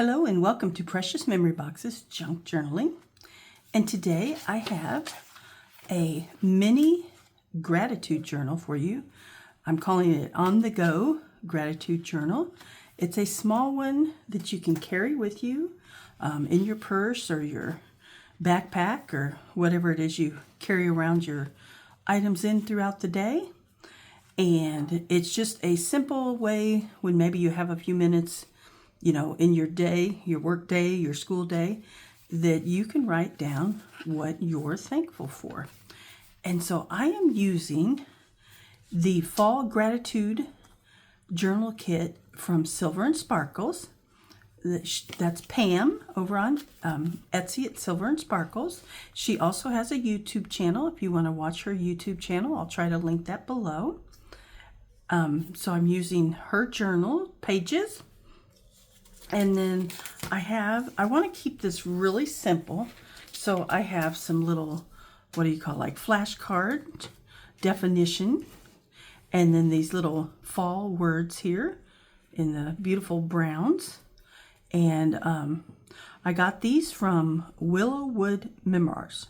Hello and welcome to Precious Memory Box's Junk Journaling. And today I have a mini gratitude journal for you. I'm calling it On the Go Gratitude Journal. It's a small one that you can carry with you in your purse or your backpack or whatever it is you carry around your items in throughout the day. And it's just a simple way when maybe you have a few minutes in your day, your work day, your school day, that you can write down what you're thankful for. And so I am using the Fall Gratitude Journal Kit from Silver and Sparkles. That's Pam over on Etsy at Silver and Sparkles. She also has a YouTube channel. If you want to watch her YouTube channel, I'll try to link that below. So I'm using her journal pages. And then I want to keep this really simple. So I have some little, like flashcard definition. And then these little fall words here in the beautiful browns. And I got these from Willowwood Memoirs.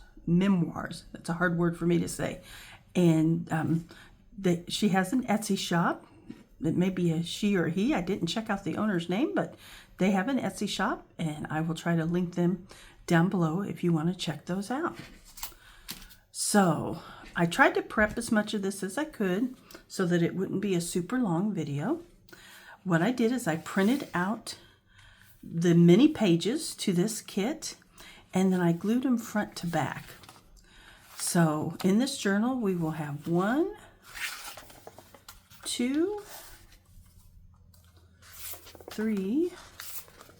That's a hard word for me to say. And she has an Etsy shop. It may be a she or he. I didn't check out the owner's name, but they have an Etsy shop, and I will try to link them down below if you want to check those out. So I tried to prep as much of this as I could so that it wouldn't be a super long video. What I did is I printed out the mini pages to this kit, and then I glued them front to back. So in this journal, we will have 1, 2, 3,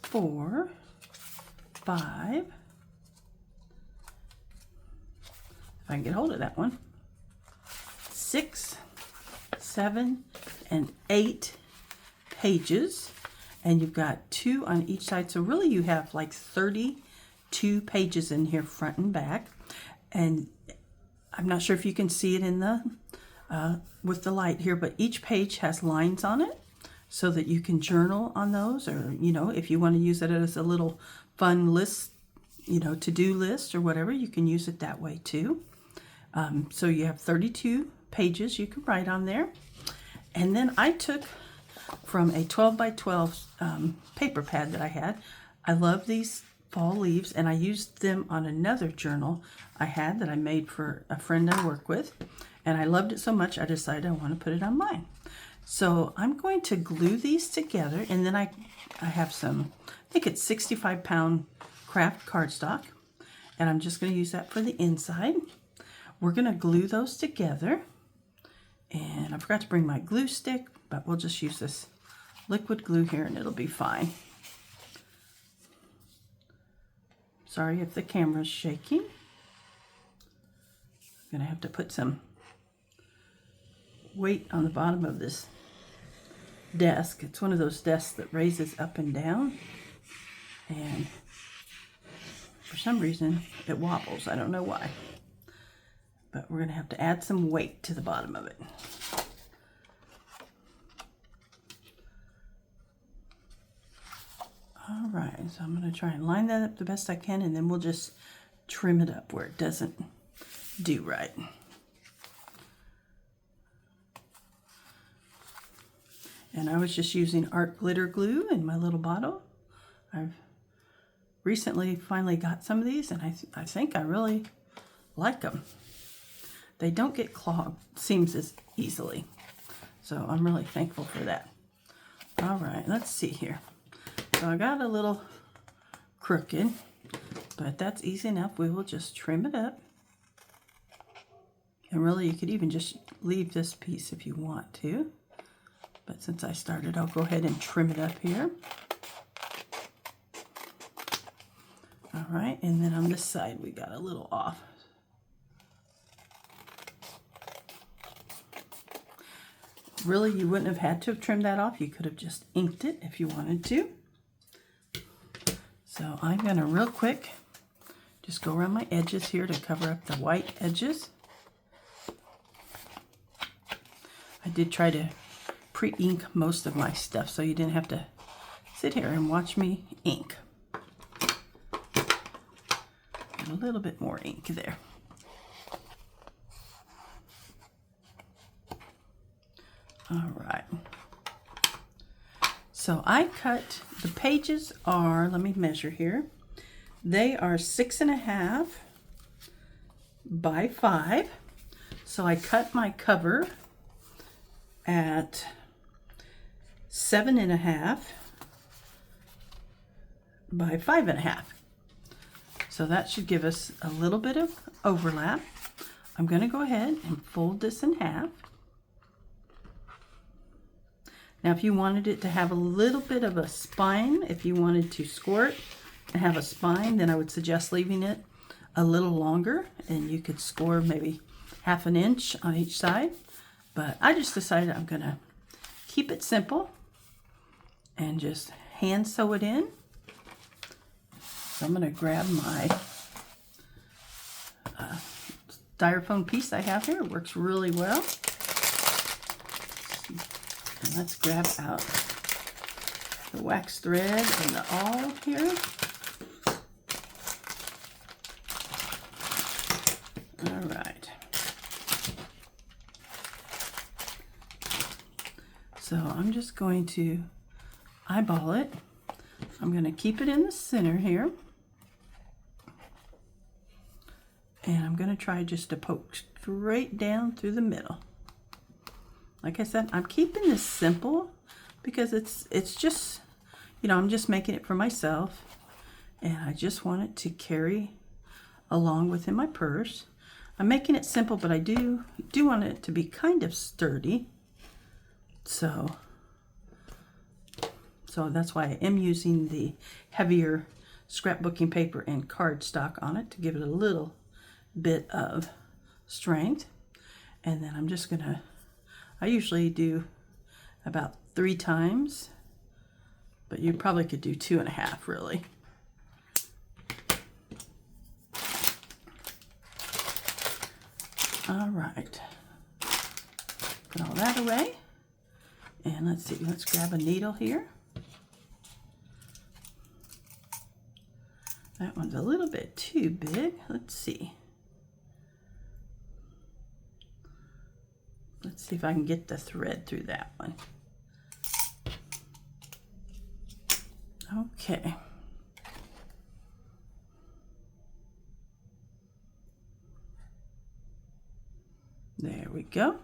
4, 5, if I can get hold of that one, 6, 7, and 8 pages, and you've got 2 on each side. So really you have like 32 pages in here front and back. And I'm not sure if you can see it in the with the light here, but each page has lines on it, so that you can journal on those, or, if you want to use it as a little fun list, to-do list or whatever, you can use it that way too. So you have 32 pages you can write on there. And then I took from a 12 by 12 paper pad that I had. I love these fall leaves, and I used them on another journal I had that I made for a friend I work with. And I loved it so much, I decided I want to put it on mine. So I'm going to glue these together, and then I have some, I think it's 65-pound craft cardstock, and I'm just going to use that for the inside. We're going to glue those together, and I forgot to bring my glue stick, but we'll just use this liquid glue here and it'll be fine. Sorry if the camera's shaking. I'm going to have to put some weight on the bottom of this desk. It's one of those desks that raises up and down, and for some reason it wobbles. I don't know why, but we're going to have to add some weight to the bottom of it. All right, so I'm going to try and line that up the best I can, and then we'll just trim it up where it doesn't do right. And I was just using art glitter glue in my little bottle. I've recently finally got some of these, and I think I really like them. They don't get clogged seams as easily. So I'm really thankful for that. All right, let's see here. So I got a little crooked, but that's easy enough. We will just trim it up. And really, you could even just leave this piece if you want to. But since I started, I'll go ahead and trim it up here. All right, and then on this side, we got a little off. Really, you wouldn't have had to have trimmed that off. You could have just inked it if you wanted to. So I'm going to real quick just go around my edges here to cover up the white edges. I did try to pre-ink most of my stuff so you didn't have to sit here and watch me ink. And a little bit more ink there. All right. So I cut, the pages are, let me measure here. They are 6.5 by 5. So I cut my cover at 7.5 by 5.5. So that should give us a little bit of overlap. I'm going to go ahead and fold this in half. Now if you wanted it to have a little bit of a spine, if you wanted to score it and have a spine, then I would suggest leaving it a little longer, and you could score maybe 1/2 inch on each side. But I just decided I'm going to keep it simple and just hand sew it in. So I'm going to grab my styrofoam piece I have here. It works really well. And let's grab out the wax thread and the awl here. All right. So I'm just going to eyeball it. I'm going to keep it in the center here. And I'm going to try just to poke straight down through the middle. Like I said, I'm keeping this simple because it's just, you know, I'm just making it for myself, and I just want it to carry along within my purse. I'm making it simple, but I do want it to be kind of sturdy. So that's why I am using the heavier scrapbooking paper and cardstock on it to give it a little bit of strength. And then I'm just gonna, I usually do about 3 times, but you probably could do 2.5 really. All right, put all that away, and let's see, let's grab a needle here. That one's a little bit too big. Let's see. Let's see if I can get the thread through that one. Okay. There we go.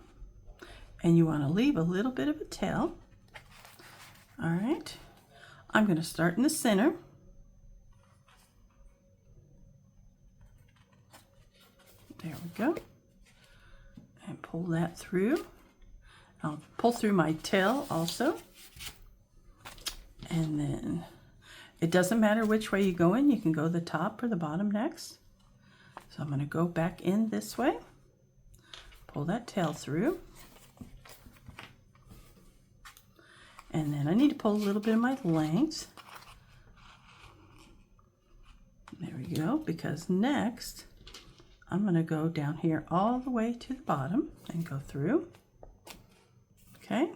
And you want to leave a little bit of a tail. All right. I'm going to start in the center. There we go. And pull that through. I'll pull through my tail also. And then it doesn't matter which way you go in. You can go the top or the bottom next. So I'm going to go back in this way. Pull that tail through. And then I need to pull a little bit of my length. There we go, because next I'm going to go down here all the way to the bottom and go through. Okay,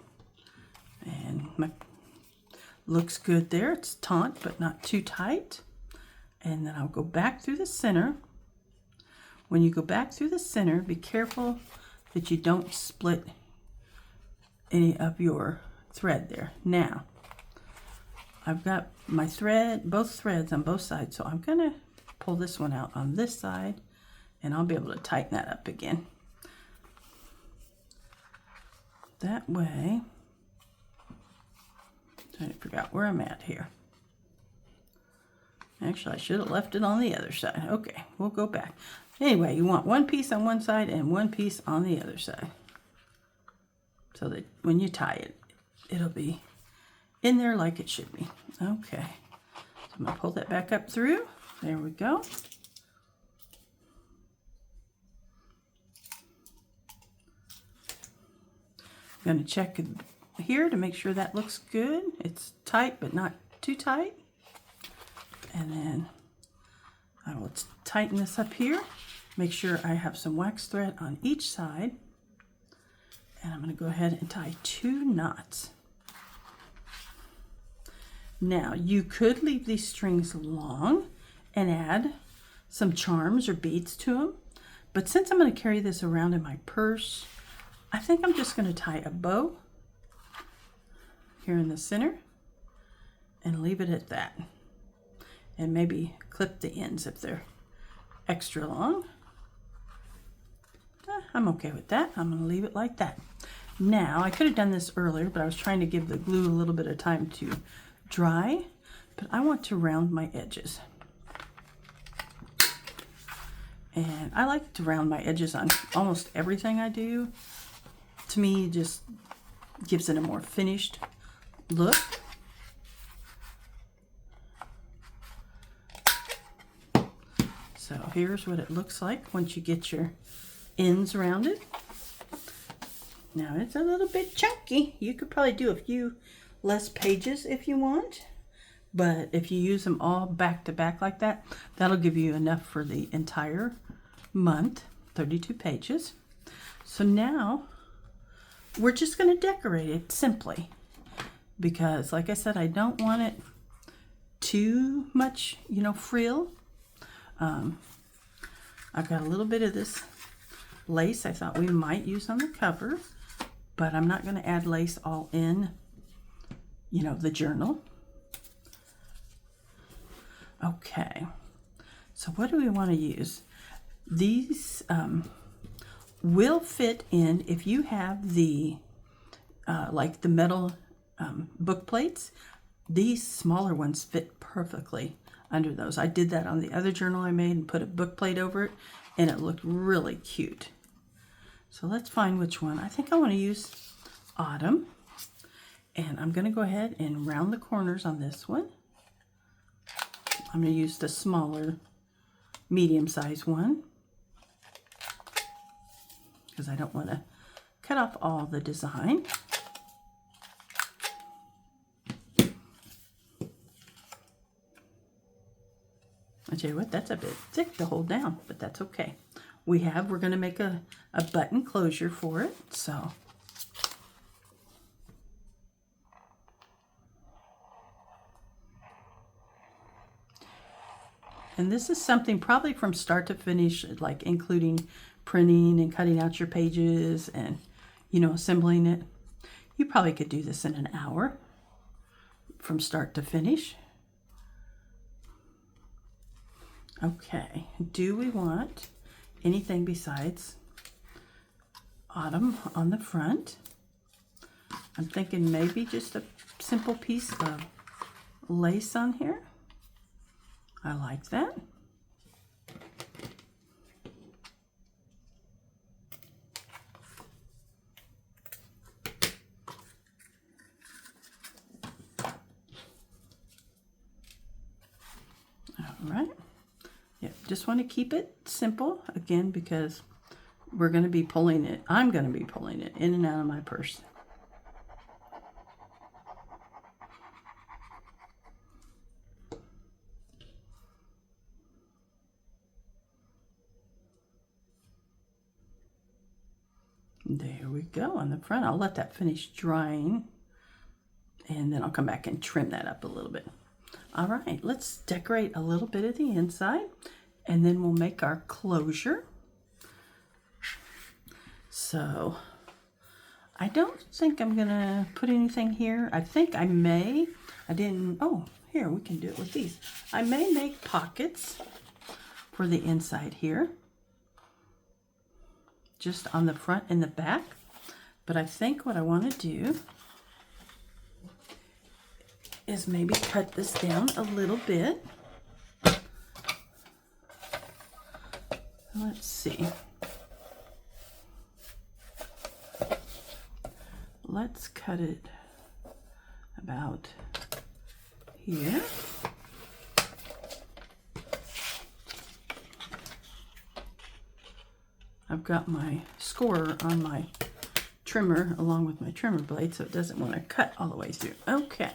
and my looks good there. It's taut but not too tight. And then I'll go back through the center. When you go back through the center, be careful that you don't split any of your thread there. Now, I've got my thread, both threads on both sides, so I'm going to pull this one out on this side, and I'll be able to tighten that up again. That way, I forgot where I'm at here. Actually, I should have left it on the other side. Okay, we'll go back. Anyway, you want one piece on one side and one piece on the other side, so that when you tie it, it'll be in there like it should be. Okay, so I'm going to pull that back up through. There we go. I'm going to check here to make sure that looks good. It's tight but not too tight. And then I will tighten this up here. Make sure I have some wax thread on each side. And I'm going to go ahead and tie 2 knots. Now, you could leave these strings long and add some charms or beads to them. But since I'm going to carry this around in my purse, I think I'm just going to tie a bow here in the center and leave it at that. And maybe clip the ends if they're extra long. I'm okay with that. I'm going to leave it like that. Now, I could have done this earlier, but I was trying to give the glue a little bit of time to dry. But I want to round my edges. And I like to round my edges on almost everything I do. To me, it just gives it a more finished look. So here's what it looks like once you get your ends rounded. Now it's a little bit chunky. You could probably do a few less pages if you want. But if you use them all back to back like that, that'll give you enough for the entire month, 32 pages. So now we're just going to decorate it simply because, like I said, I don't want it too much, frill. I've got a little bit of this lace I thought we might use on the cover, but I'm not going to add lace all in, the journal. Okay, so what do we want to use? These will fit in if you have the like the metal book plates. These smaller ones fit perfectly under those. I did that on the other journal I made and put a book plate over it, and it looked really cute. So let's find which one. I think I want to use Autumn, and I'm going to go ahead and round the corners on this one. I'm going to use the smaller, medium-sized one because I don't want to cut off all the design. I tell you what, that's a bit thick to hold down, but that's okay. We're going to make a button closure for it, so. And this is something probably from start to finish, like including printing and cutting out your pages and, assembling it. You probably could do this in an hour from start to finish. Okay, do we want anything besides Autumn on the front? I'm thinking maybe just a simple piece of lace on here. I like that. All right. Yeah, just want to keep it simple again because we're going to be pulling it. I'm going to be pulling it in and out of my purse. There we go on the front. I'll let that finish drying and then I'll come back and trim that up a little bit. All right, let's decorate a little bit of the inside and then we'll make our closure. So I don't think I'm gonna put anything here. I think I may. I didn't. Oh, here, we can do it with these. I may make pockets for the inside here, just on the front and the back. But I think what I want to do is maybe cut this down a little bit. Let's see. Let's cut it about here. I've got my scorer on my trimmer along with my trimmer blade, so it doesn't want to cut all the way through. Okay,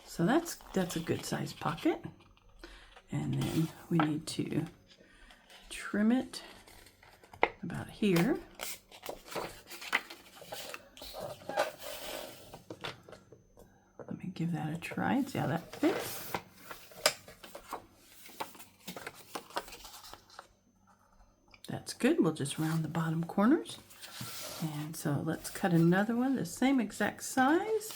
so that's a good size pocket, and then we need to trim it about here. Let me give that a try and see how that fits. That's good. We'll just round the bottom corners. And so let's cut another one the same exact size.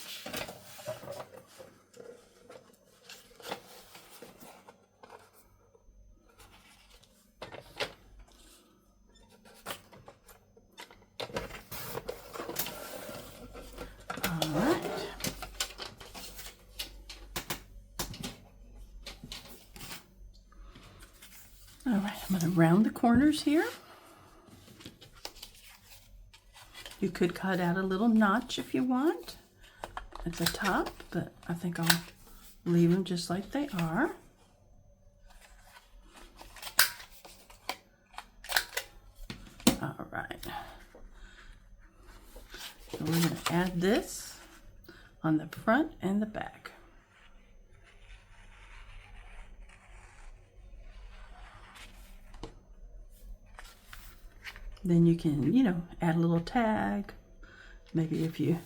All right, I'm going to round the corners here. You could cut out a little notch if you want at the top, but I think I'll leave them just like they are. All right. So we're going to add this on the front and the back. Then you can, add a little tag. Maybe if you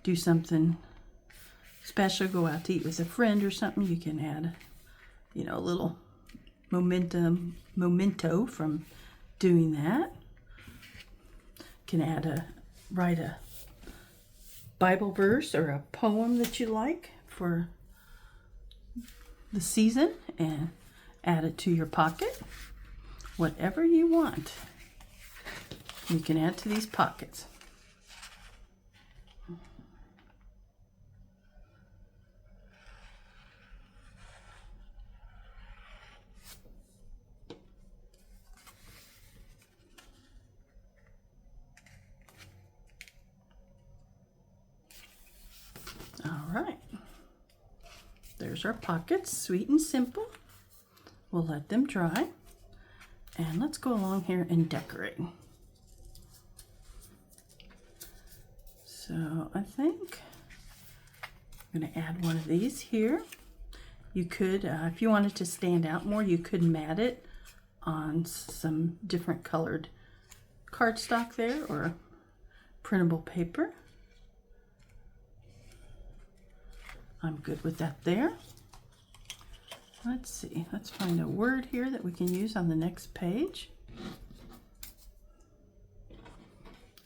do something special, go out to eat with a friend or something, you can add, a little memento from doing that. You can write a Bible verse or a poem that you like for the season and add it to your pocket. Whatever you want, you can add to these pockets. All right. There's our pockets, sweet and simple. We'll let them dry. And let's go along here and decorate. So I think I'm going to add one of these here. You could, if you wanted to stand out more, you could mat it on some different colored cardstock there or printable paper. I'm good with that there. Let's see, let's find a word here that we can use on the next page.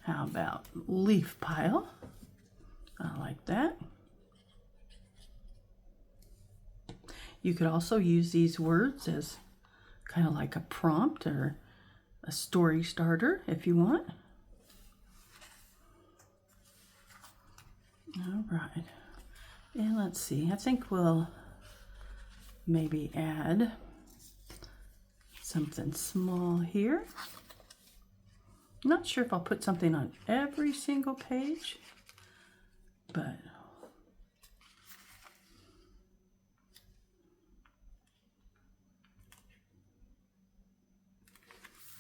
How about leaf pile? I like that. You could also use these words as kind of like a prompt or a story starter if you want. All right. And let's see, I think we'll maybe add something small here. I'm not sure if I'll put something on every single page, but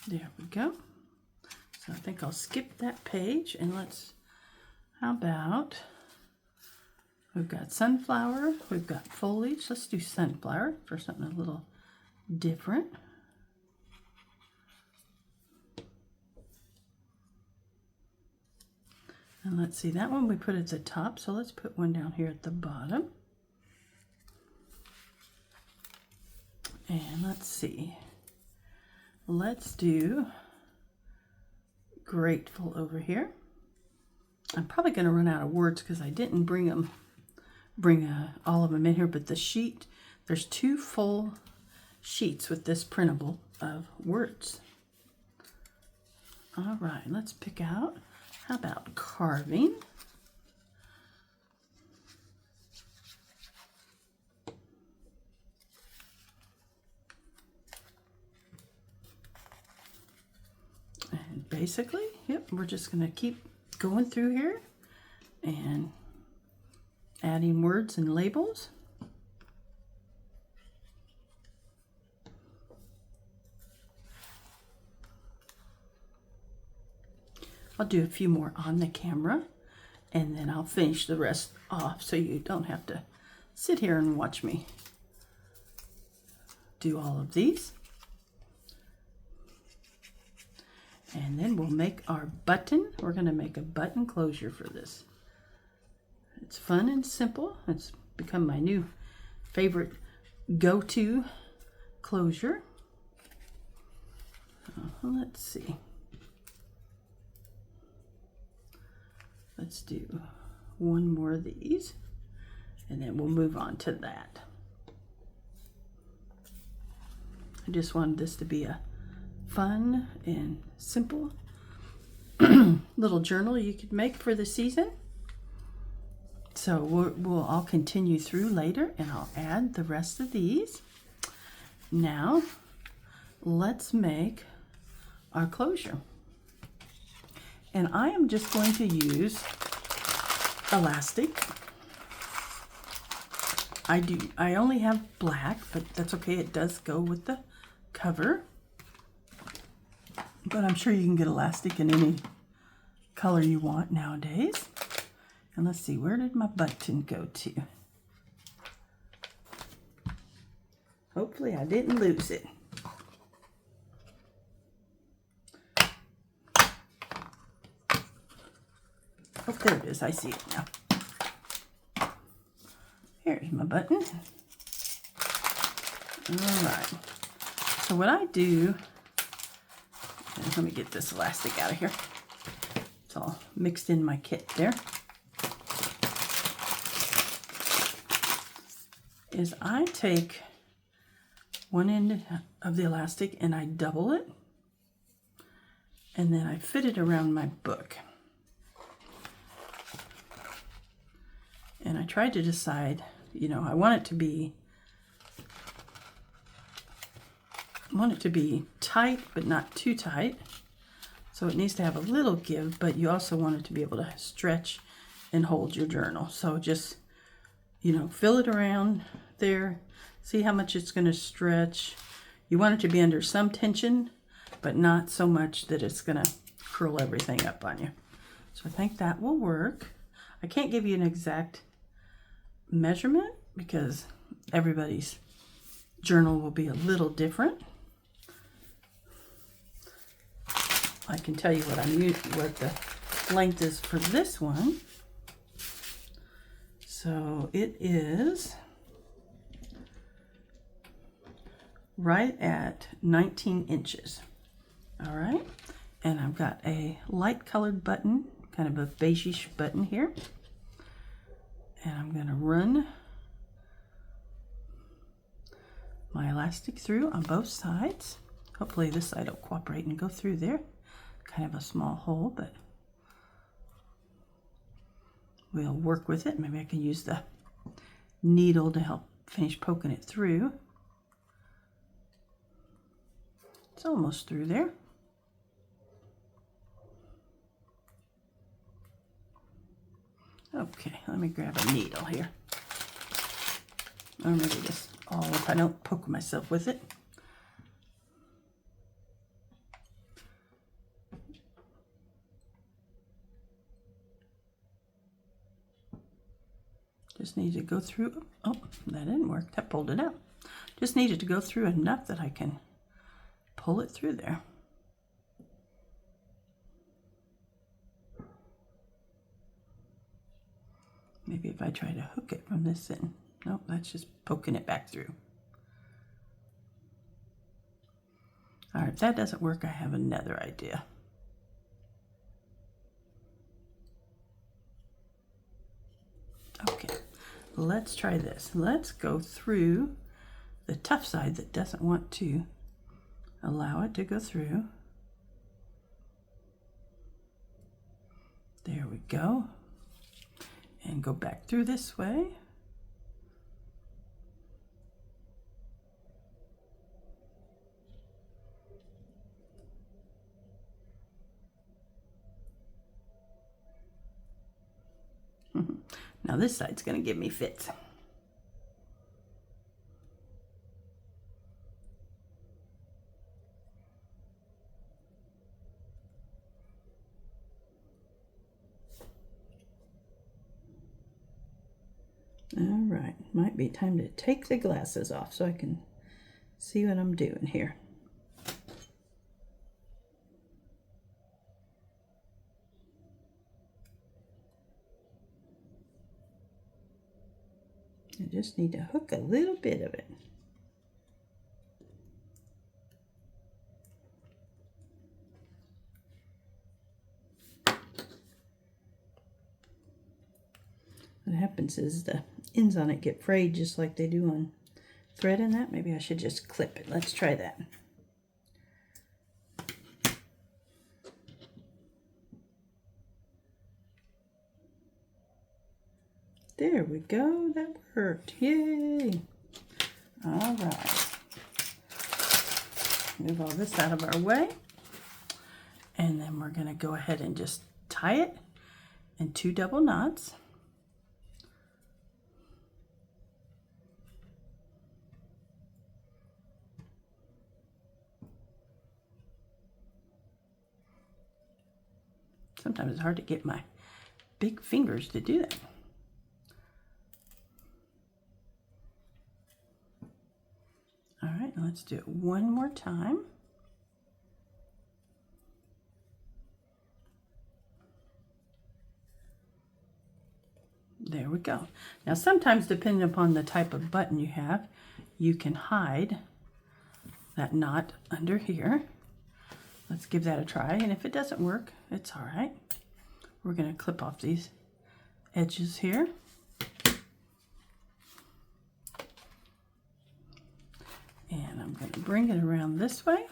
there we go. So I think I'll skip that page and how about, we've got sunflower, we've got foliage. Let's do sunflower for something a little different. And let's see, that one we put at the top, so let's put one down here at the bottom. And let's see, let's do grateful over here. I'm probably going to run out of words because I didn't bring all of them in here, but the sheet, there's 2 full sheets with this printable of words. All right, let's pick out, how about carving? And basically, yep, we're just going to keep going through here and adding words and labels. I'll do a few more on the camera and then I'll finish the rest off so you don't have to sit here and watch me do all of these. And then we'll make our button. We're going to make a button closure for this. It's fun and simple. It's become my new favorite go-to closure. Let's see. Let's do one more of these, and then we'll move on to that. I just wanted this to be a fun and simple little journal you could make for the season. So I'll continue through later, and I'll add the rest of these. Now, let's make our closure. And I am just going to use elastic. I only have black, but that's okay. It does go with the cover. But I'm sure you can get elastic in any color you want nowadays. And let's see, where did my button go to? Hopefully I didn't lose it. Oh, there it is. I see it now. Here's my button. All right. So what I do, let me get this elastic out of here. It's all mixed in my kit there. Is I take one end of the elastic and I double it, and then I fit it around my book. And I tried to decide, I want it to be tight, but not too tight. So it needs to have a little give, but you also want it to be able to stretch and hold your journal. So just, fill it around there. See how much it's going to stretch. You want it to be under some tension, but not so much that it's going to curl everything up on you. So I think that will work. I can't give you an exact measurement because everybody's journal will be a little different. I can tell you what the length is for this one. So it is right at 19 inches. All right. And I've got a light colored button, kind of a beigeish button here. And I'm going to run my elastic through on both sides. Hopefully this side will cooperate and go through there. Kind of a small hole, but we'll work with it. Maybe I can use the needle to help finish poking it through. It's almost through there. Okay, let me grab a needle here. Or maybe just if I don't poke myself with it. Just need to go through, oh, that didn't work, that pulled it out. Just needed to go through enough that I can pull it through there. Maybe if I try to hook it from this end. Nope, that's just poking it back through. All right, if that doesn't work, I have another idea. Okay, let's try this. Let's go through the tough side that doesn't want to allow it to go through. There we go. And go back through this way. Now this side's going to give me fits. All right, might be time to take the glasses off so I can see what I'm doing here. I just need to hook a little bit of it. What happens is the ends on it get frayed just like they do on thread in that. Maybe I should just clip it. Let's try that. There we go. That worked. Yay! All right. Move all this out of our way. And then we're going to go ahead and just tie it in 2 double knots. Sometimes it's hard to get my big fingers to do that. All right, let's do it one more time. There we go. Now sometimes, depending upon the type of button you have, you can hide that knot under here. Let's give that a try, and if it doesn't work, it's all right. We're going to clip off these edges here. And I'm going to bring it around this way.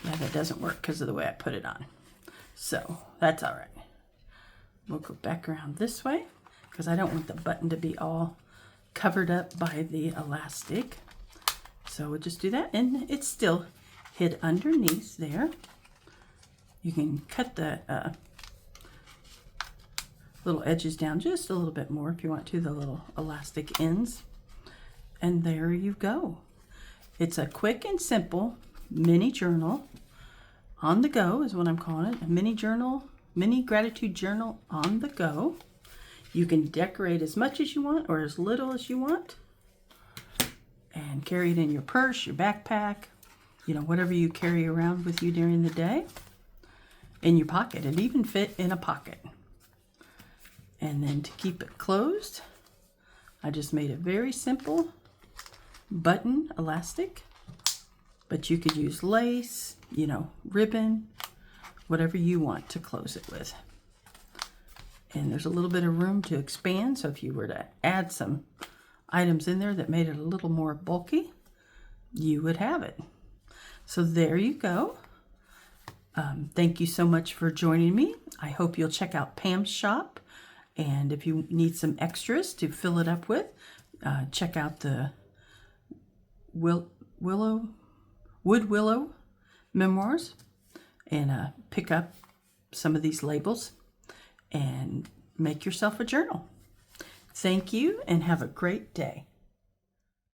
Yeah, that doesn't work because of the way I put it on. So that's all right. We'll go back around this way because I don't want the button to be all covered up by the elastic. So we'll just do that, and it's still hid underneath there. You can cut the little edges down just a little bit more if you want to, the little elastic ends. And there you go. It's a quick and simple mini journal on the go is what I'm calling it. A mini journal, mini gratitude journal on the go. You can decorate as much as you want or as little as you want, and carry it in your purse, your backpack, you know, whatever you carry around with you during the day. In your pocket, it even fit in a pocket. And then to keep it closed, I just made a very simple button elastic, but you could use lace, you know, ribbon, whatever you want to close it with. And there's a little bit of room to expand, so if you were to add some items in there that made it a little more bulky, you would have it. So there you go. Thank you so much for joining me. I hope you'll check out Pam's shop, and if you need some extras to fill it up with, check out the Wood Willow Memoirs, and pick up some of these labels and make yourself a journal. Thank you, and have a great day.